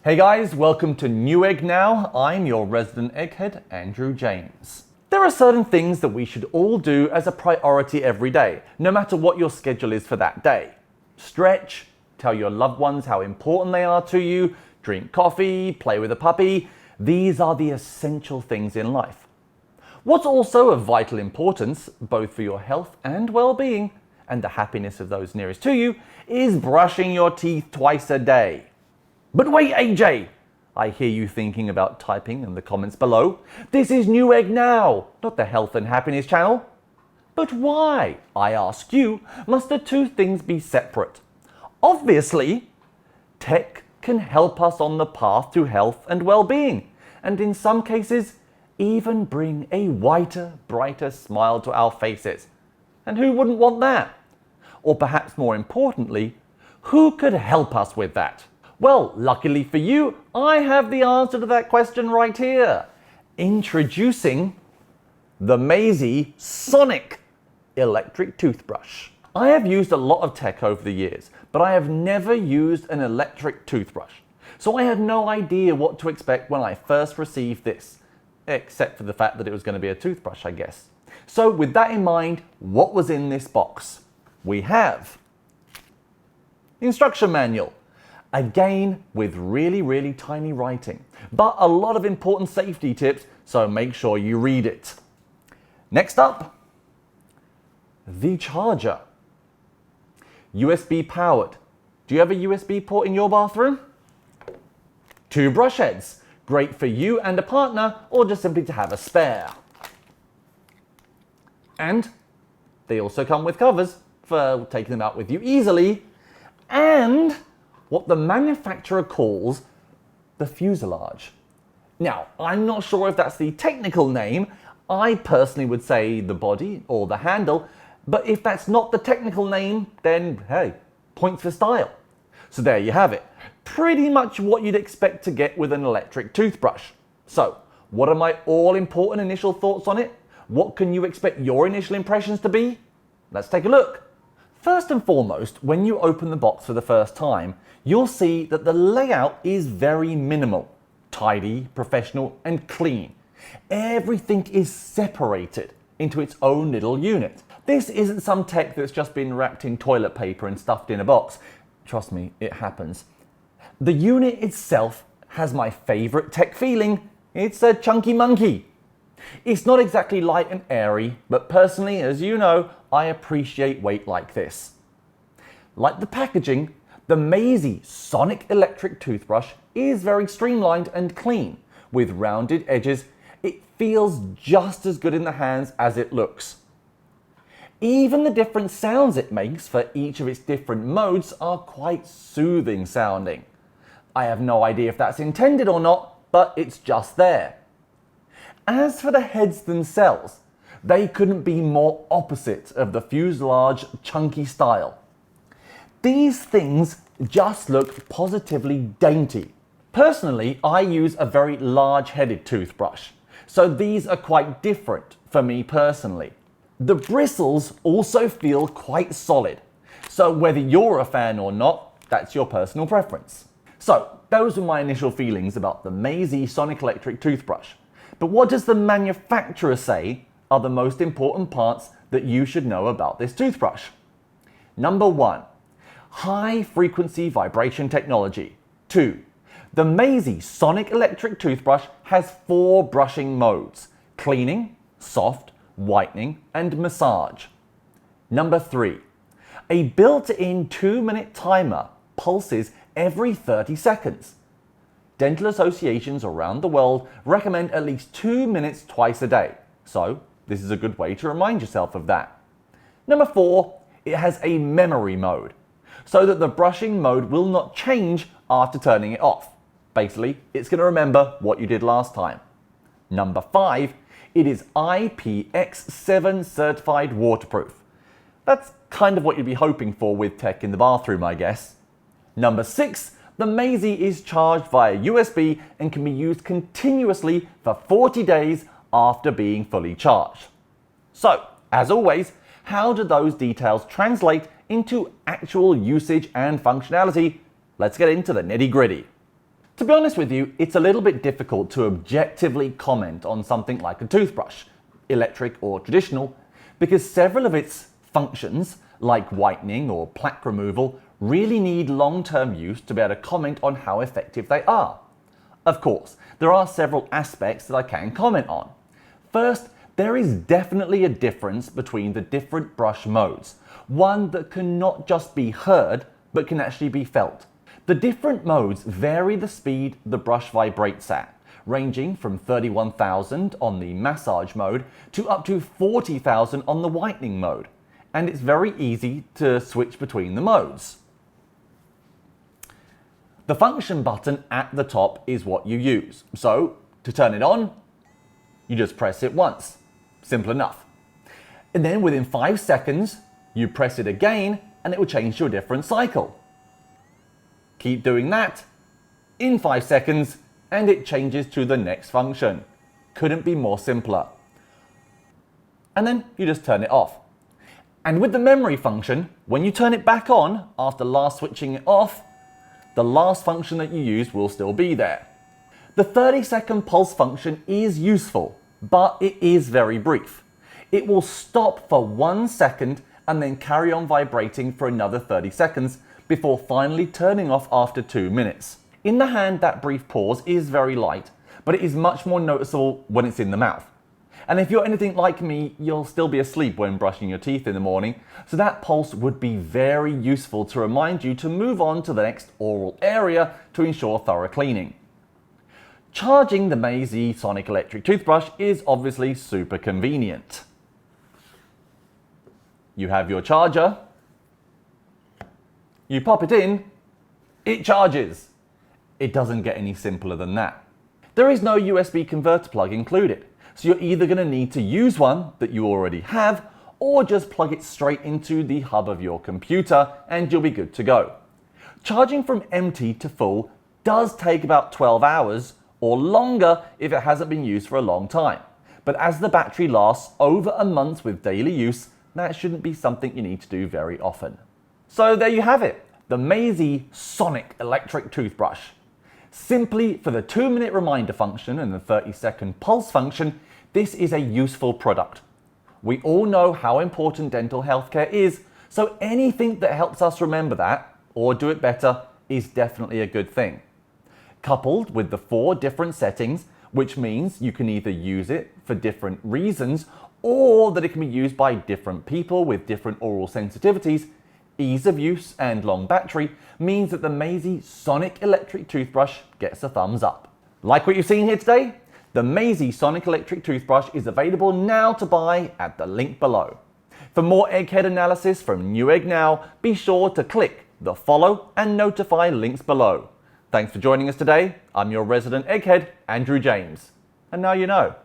Hey guys, welcome to Newegg now. I'm your resident egghead, Andrew James. There are certain things that we should all do as a priority every day, no matter what your schedule is for that day. Stretch, tell your loved ones how important they are to you, drink coffee, play with a puppy. These are the essential things in life. What's also of vital importance, both for your health and well-being, and the happiness of those nearest to you, is brushing your teeth twice a day. But wait, AJ, I hear you thinking about typing in the comments below. This is Newegg Now, not the health and happiness channel. But why, I ask you, must the two things be separate? Obviously, tech can help us on the path to health and well-being, and in some cases, even bring a whiter, brighter smile to our faces. And who wouldn't want that? Or perhaps more importantly, who could help us with that? Well, luckily for you, I have the answer to that question right here. Introducing the MAYZE Sonic electric toothbrush. I have used a lot of tech over the years, but I have never used an electric toothbrush. So I had no idea what to expect when I first received this, except for the fact that it was going to be a toothbrush, I guess. So with that in mind, what was in this box? We have the instruction manual. Again, with really tiny writing, but a lot of important safety tips, so make sure you read it. Next up, the charger. USB powered. Do you have a USB port in your bathroom? Two brush heads, great for you and a partner, or just simply to have a spare. And they also come with covers for taking them out with you easily, and what the manufacturer calls the fuselage. Now, I'm not sure if that's the technical name. I personally would say the body or the handle, but if that's not the technical name, then hey, points for style. So there you have it. Pretty much what you'd expect to get with an electric toothbrush. So, what are my all-important initial thoughts on it? What can you expect your initial impressions to be? Let's take a look. First and foremost, when you open the box for the first time, you'll see that the layout is very minimal, tidy, professional, and clean. Everything is separated into its own little unit. This isn't some tech that's just been wrapped in toilet paper and stuffed in a box. Trust me, it happens. The unit itself has my favorite tech feeling. It's a chunky monkey. It's not exactly light and airy, but personally, as you know, I appreciate weight like this. Like the packaging, the MAYZE Sonic electric toothbrush is very streamlined and clean. With rounded edges, it feels just as good in the hands as it looks. Even the different sounds it makes for each of its different modes are quite soothing sounding. I have no idea if that's intended or not, but it's just there. As for the heads themselves, they couldn't be more opposite of the fuselage chunky style. These things just look positively dainty. Personally, I use a very large-headed toothbrush, so these are quite different for me personally. The bristles also feel quite solid, so whether you're a fan or not, that's your personal preference. So, those were my initial feelings about the MAYZE Sonic electric toothbrush. But what does the manufacturer say are the most important parts that you should know about this toothbrush? Number 1, high frequency vibration technology. 2, the MAYZE Sonic electric toothbrush has 4 brushing modes: cleaning, soft, whitening, and massage. Number 3, a built-in 2-minute timer pulses every 30 seconds. Dental associations around the world recommend at least 2 minutes twice a day, so this is a good way to remind yourself of that. Number 4, it has a memory mode, so that the brushing mode will not change after turning it off. Basically, it's going to remember what you did last time. Number 5, it is IPX7 certified waterproof. That's kind of what you'd be hoping for with tech in the bathroom, I guess. Number 6, the MAYZE is charged via USB and can be used continuously for 40 days after being fully charged. So, as always, how do those details translate into actual usage and functionality? Let's get into the nitty-gritty. To be honest with you, it's a little bit difficult to objectively comment on something like a toothbrush, electric or traditional, because several of its functions, like whitening or plaque removal, really need long-term use to be able to comment on how effective they are. Of course, there are several aspects that I can comment on. First, there is definitely a difference between the different brush modes, one that can not just be heard, but can actually be felt. The different modes vary the speed the brush vibrates at, ranging from 31,000 on the massage mode to up to 40,000 on the whitening mode, and it's very easy to switch between the modes. The function button at the top is what you use, so to turn it on, you just press it once. Simple enough. And then within 5 seconds, you press it again and it will change to a different cycle. Keep doing that in 5 seconds and it changes to the next function. Couldn't be more simpler. And then you just turn it off. And with the memory function, when you turn it back on after last switching it off, the last function that you use will still be there. The 30-second pulse function is useful, but it is very brief. It will stop for 1 second and then carry on vibrating for another 30 seconds before finally turning off after 2 minutes. In the hand, that brief pause is very light, but it is much more noticeable when it's in the mouth. And if you're anything like me, you'll still be asleep when brushing your teeth in the morning, so that pulse would be very useful to remind you to move on to the next oral area to ensure thorough cleaning. Charging the MAYZE Sonic Electric Toothbrush is obviously super convenient. You have your charger, you pop it in, it charges. It doesn't get any simpler than that. There is no USB converter plug included, so you're either going to need to use one that you already have, or just plug it straight into the hub of your computer and you'll be good to go. Charging from empty to full does take about 12 hours or longer if it hasn't been used for a long time. But as the battery lasts over a month with daily use, that shouldn't be something you need to do very often. So there you have it, the MAYZE Sonic Electric Toothbrush. Simply for the 2-minute reminder function and the 30-second pulse function, this is a useful product. We all know how important dental healthcare is, so anything that helps us remember that, or do it better, is definitely a good thing. Coupled with the 4 different settings, which means you can either use it for different reasons, or that it can be used by different people with different oral sensitivities, ease of use and long battery means that the MAYZE Sonic Electric Toothbrush gets a thumbs up. Like what you've seen here today? The MAYZE Sonic Electric Toothbrush is available now to buy at the link below. For more egghead analysis from Newegg Now, be sure to click the follow and notify links below. Thanks for joining us today. I'm your resident egghead, Andrew James. And now you know.